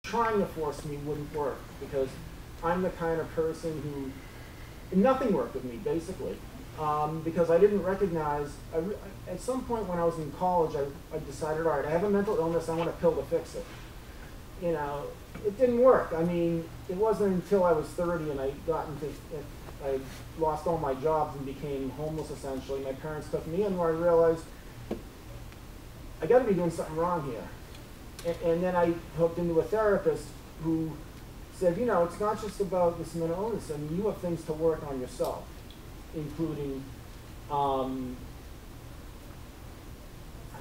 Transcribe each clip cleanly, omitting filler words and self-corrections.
trying to force me wouldn't work, because I'm the kind of person who, nothing worked with me, basically. Because I didn't recognize, at some point when I was in college, I decided, all right, I have a mental illness, I want a pill to fix it. You know, it didn't work. I mean, it wasn't until I was 30 and I lost all my jobs and became homeless, essentially. My parents took me in, where I realized, I gotta be doing something wrong here. And then I hooked into a therapist who said, you know, it's not just about this mental illness. I mean, you have things to work on yourself, including,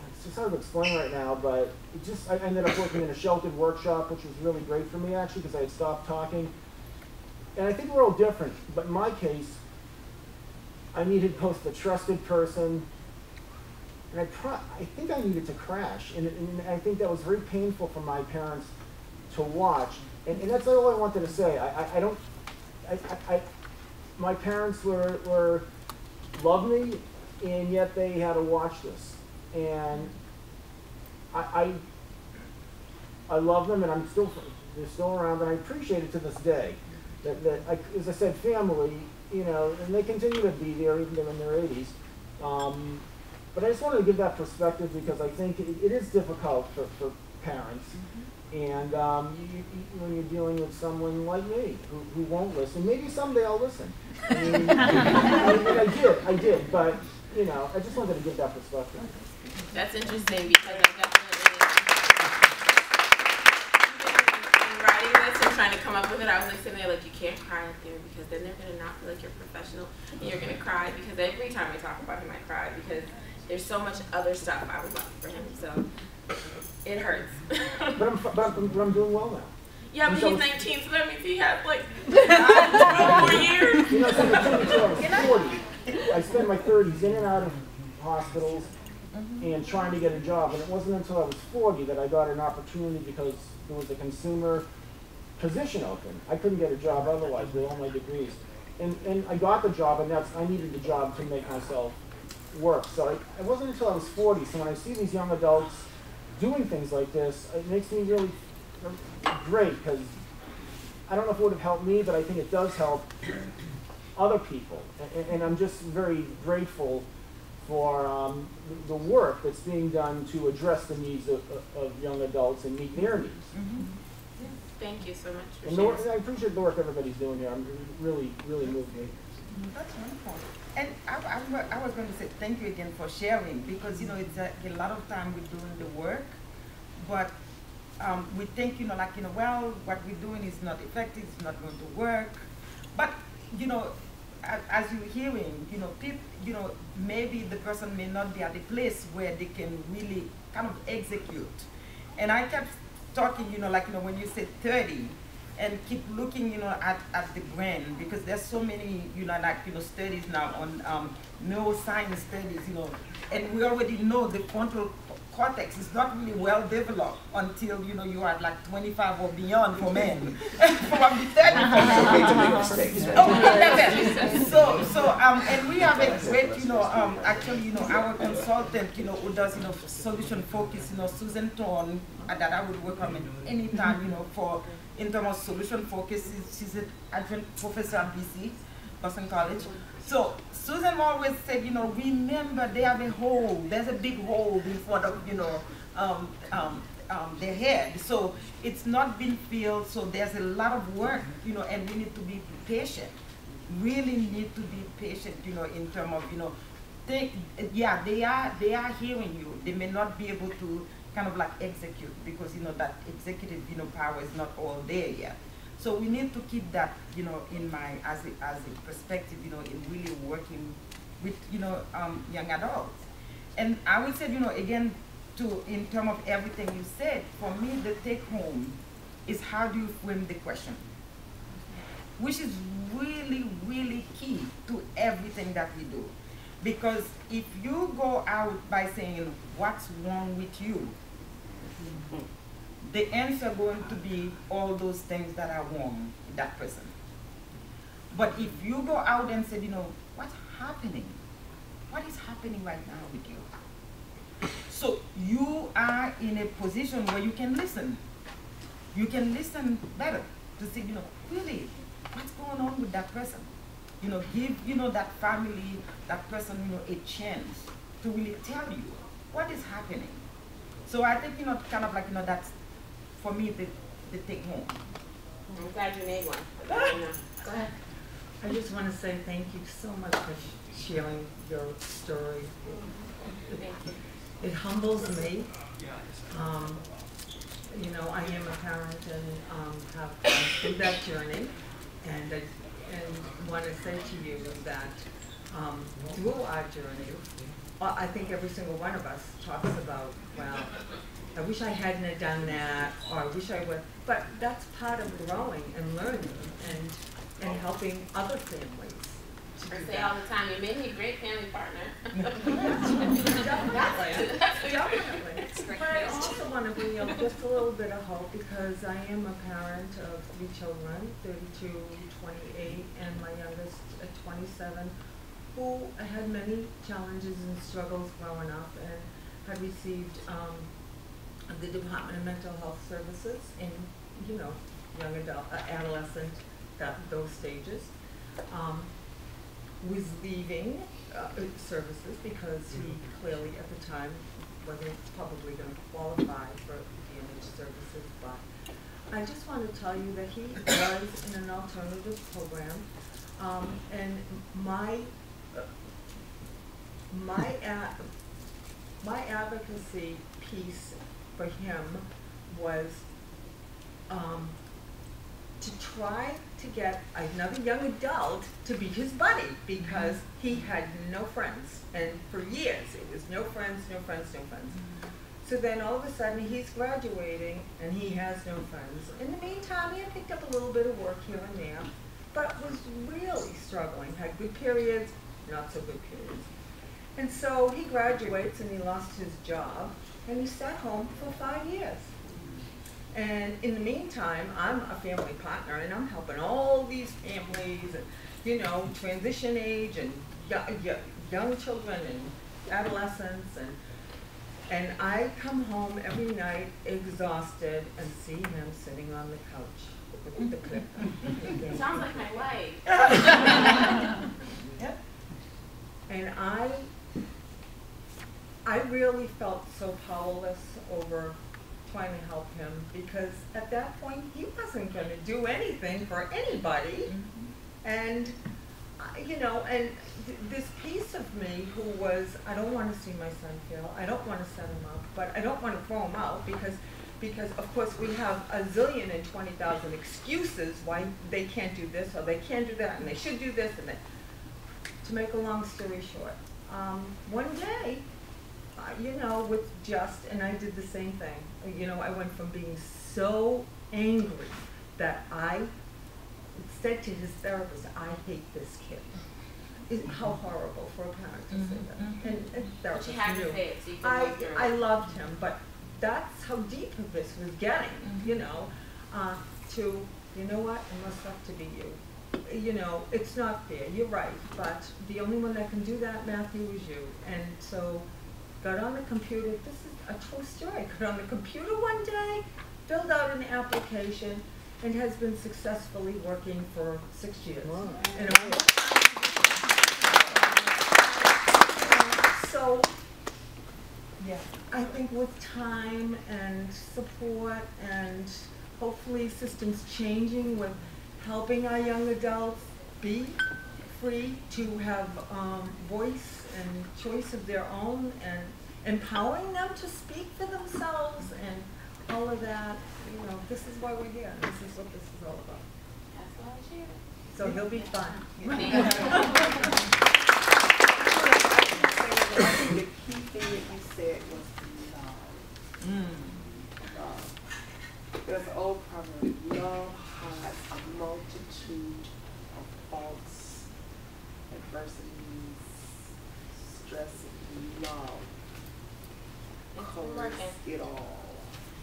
it's just hard to explain right now, but I ended up working in a sheltered workshop, which was really great for me, actually, because I had stopped talking. And I think we're all different, but in my case, I needed both a trusted person, and I think I needed to crash, and I think that was very painful for my parents to watch. And that's all I wanted to say. My parents loved me, and yet they had to watch this. And I love them, and they're still around, and I appreciate it to this day. As I said, family, you know, and they continue to be there even though they're in their 80s. But I just wanted to give that perspective, because I think it is difficult for parents. And when you're dealing with someone like me who won't listen, maybe someday I'll listen. I mean, I did, but you know, I just wanted to give that perspective. That's interesting, because I definitely, in writing this and trying to come up with it, I was like sitting there like, you can't cry in theory, because then they're gonna not feel like you're professional, and you're gonna cry, because every time I talk about him, I cry, because there's so much other stuff I would love for him. So it hurts. but I'm doing well now. Yeah, but he's 19, so that means he has like 12 more years. You know, so I was 40. I spent my 30s in and out of hospitals and trying to get a job. And it wasn't until I was 40 that I got an opportunity, because there was a consumer position open. I couldn't get a job otherwise with all my degrees. And I got the job, and I needed the job to make myself work. So it wasn't until I was 40. So when I see these young adults doing things like this, it makes me really great, because I don't know if it would have helped me, but I think it does help other people. And I'm just very grateful for the work that's being done to address the needs of young adults and meet their needs. Thank you so much for sharing. I appreciate the work everybody's doing here. I'm really moved me. That's wonderful. And I was going to say thank you again for sharing, because you know, it's a lot of time we're doing the work, but we think, you know, like, you know, well, what we're doing is not effective, it's not going to work. But you know, as you're hearing, you know, people, you know, maybe the person may not be at a place where they can really kind of execute. And I kept talking, you know, like, you know, when you said 30, and keep looking, you know, at the brain, because there's so many, you know, like, you know, studies now on neuroscience studies, you know, and we already know the frontal cortex is not really well developed until, you know, you are like 25 or beyond for men. Probably 30 and we have a great, you know, actually, you know, our consultant, you know, who does, you know, solution focus, you know, Susan Thorne, that I would recommend anytime, you know, for in terms of solution focus. She's an adjunct professor at BC, Boston College. So Susan always said, you know, remember they have a hole. There's a big hole in front of, you know, their head. So it's not been filled. So there's a lot of work, you know, and we need to be patient. Really need to be patient, you know, in terms of, you know, they are hearing you. They may not be able to kind of like execute, because, you know, that executive, you know, power is not all there yet. So we need to keep that, you know, in mind as a perspective, you know, in really working with, you know, young adults. And I would say, you know, again, in terms of everything you said, for me, the take home is how do you frame the question, which is really, really key to everything that we do. Because if you go out by saying, what's wrong with you? The answer going to be all those things that are wrong with that person. But if you go out and say, you know, what's happening? What is happening right now with you? So you are in a position where you can listen. you can listen better to see, really, what's going on with that person. Give, that family, that person, a chance to really tell you what is happening. So I think, kind of like, that's, for me, the take home. I'm glad you made one. Go ahead. I just want to say thank you so much for sharing your story. Thank you. It humbles me. I am a parent and have gone through that journey, and want to say to you that through our journey, I think every single one of us talks about, well, I wish I hadn't have done that, or I wish I would. But that's part of growing and learning and helping other families. I say all the time, you made me a great family partner. Definitely. But I also want to bring up just a little bit of hope, because I am a parent of 3 children, 32, 28, and my youngest at 27, who had many challenges and struggles growing up and had received the Department of Mental Health Services in, young adult, adolescent, those stages. Was leaving services because he clearly at the time wasn't probably going to qualify for DMH services. But I just want to tell you that he was in an alternative program, and my advocacy piece for him was to try to get another young adult to be his buddy, because he had no friends, and for years it was no friends, no friends, no friends. So then all of a sudden he's graduating and he has no friends. In the meantime, he had picked up a little bit of work here and there, but was really struggling, had good periods, not so good periods. And so he graduates and he lost his job, and he sat home for 5 years. And in the meantime, I'm a family partner, and I'm helping all these families, and, transition age, and young children, and adolescents, and I come home every night exhausted and see him sitting on the couch with the clip. Sounds like my wife. Yep. And I really felt so powerless over trying to help him, because at that point he wasn't going to do anything for anybody. And and this piece of me who was, I don't want to see my son fail, I don't want to set him up, but I don't want to throw him out, because of course we have a zillion and 20,000 excuses why they can't do this or they can't do that, and they should do this and that. To make a long story short, one day, and I did the same thing. I went from being so angry that I said to his therapist, I hate this kid. How horrible for a parent to say that. And But you had to say it so you could I move through it. loved him, but that's how deep this was getting, to, you know what, it must have to be you. It's not fair, you're right, but the only one that can do that, Matthew, is you. And so, got on the computer, this is a true story, got on the computer one day, filled out an application, and has been successfully working for 6 years. Wow. So, yeah, I think with time and support and hopefully systems changing with helping our young adults be free to have voice and choice of their own, and empowering them to speak for themselves and all of that, this is why we're here. This is what this is all about. That's why I'm here. So he'll be fun. The key thing that you said was love. There's an old proverb, love hides a multitude of faults, adversities, stress, and love covers it all.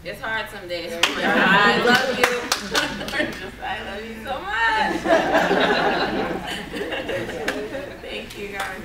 It's hard some days. I love you. I love you so much. Thank you, guys.